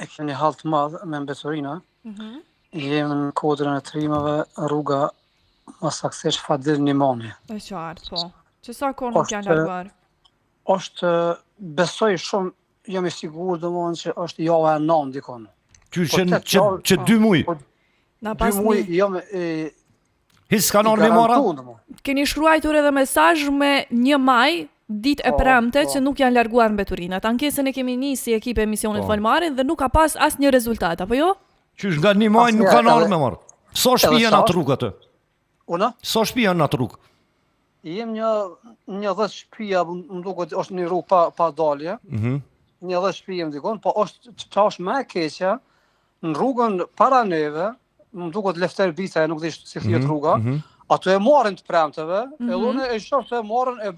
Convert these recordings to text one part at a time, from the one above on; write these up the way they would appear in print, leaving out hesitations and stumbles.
e kemi halt të madh me mbeturina. Jemi në kodrën e trimave, rruga më saktësisht Fadil Nimani. E qartë, po. Që sa kohë nuk janë larguar? Është, besoj shumë, jam i sigurt domethënë që është java e 9 dikon. Që 2 muj. Na pas 2 muj jam Hiç s'kan orë me mora? Keni shkruajtur edhe mesazh me 1 maj, ditë e premte që nuk janë larguar mbeturinat. Ankesën e kemi nisë si ekip e emisionit Folmarin dhe nuk ka pas asnjë rezultat, apo jo? Qysh nga 1 maj nuk kanë orë me marr. Sa shtëpi janë atë rrugë atë? Una? Sa shtëpi janë atë rrugë? Jem një 10 shtëpia, më duket është një rrugë pa dalje. Një 10 shtëpi jem dikon, po çfarë është më e keqja, në rrugën para neve, më duket Lefter Bica, nuk di si thihet rruga. Ato e marrin të premteve, e unë e shoh se e marrin, i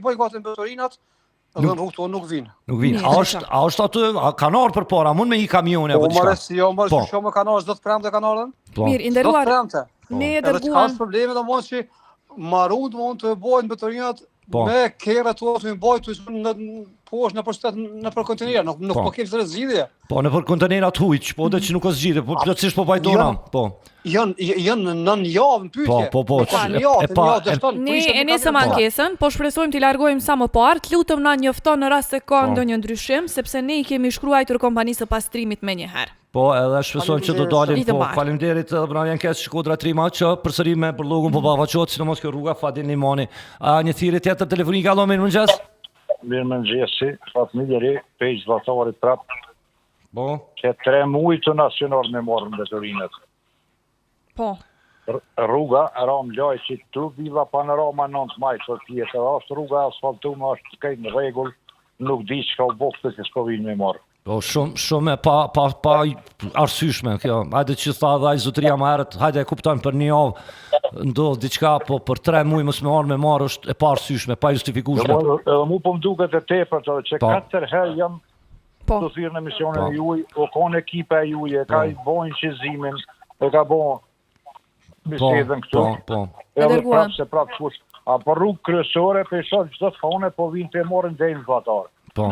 bëj gati mbeturinat, edhe në rrugë tonë nuk vinë. Nuk vinë. A është aty, kanë ardhur përpara, mund me i kamione apo diçka? Po, shumë kanë ardhur, çdo të premte kanë ardhur. Mirë, i nderuar. Ne e dërguam. Ka probleme domosht që marrun mund të bëjnë mbeturinat me kerra tuaj të bëjnë në poshtë në shtet në për kontener, nuk po ke zgjidhje. Po në për kontenerat huaj, po që nuk ka zgjidhje, po plotësisht po vajtona. Po. Janë në javë pyetje. Po. Ne e nisëm ankesën, po shpresojmë t'i largojmë sa më parë. Lutem na njofton në rast se ka ndonjë ndryshim, sepse ne i kemi shkruar kompanisë së pastrimit menjëherë. Po, edhe shpresojmë që do dalim. Po, faleminderit edhe për ankesën Shkodra Trima që përsëri me përllogun po ballafaqohet, sidomos kjo rruga Fadil Nimani. A një thirrje tjetër telefonike, allo, mirëmëngjes. Mirëmëngjesi, familje, pejë zllatorit prap. Po. Që 3 muaj të nacional me morën mbeturinat. Po. Rruga Ram Lajçi tu Villa Panorama 9 maj për pjesë, është rruga asfaltuar, është kaq në rregull, nuk di çka u boftë që s'po vinë me marr. Po shumë pa arsyeshme kjo. Hajde që tha dhe ai zotëria më herët, hajde e kuptojmë për një javë ndodh diçka, po për 3 muaj mos më marr me marr është e pa arsyeshme, pa justifikueshme. Edhe mu po më duket e tepërt që 4 herë jam të thirrë në misionin e juaj, o kanë ekipa e juaj, ka i bojnë qizimin, e ka bën bisedën këtu. Po. Edhe prapë se prapë kush, apo rrugë kryesore për shoh çdo fone po vinë të morën deri në Zllatar. Po.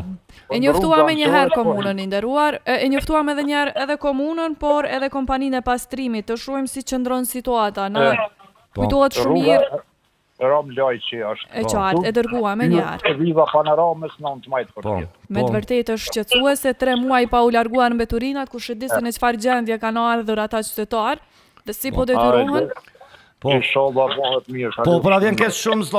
E njoftuam një herë komunën i nderuar, e njoftuam edhe një herë edhe komunën, por edhe kompaninë e pastrimit, të shohim si qëndron situata. Na kujtohet shumë mirë. Ram Lajçi është. E qartë, e dërguam një herë. Viva Panoramës 9 maj për tjetër. Me të vërtetë është shqetësuese, 3 muaj pa u larguar mbeturinat, kush e di se në çfarë gjendje kanë ardhur ata qytetar, dhe si po detyrohen. Inshallah bëhet mirë. Po, pra vjen keq shumë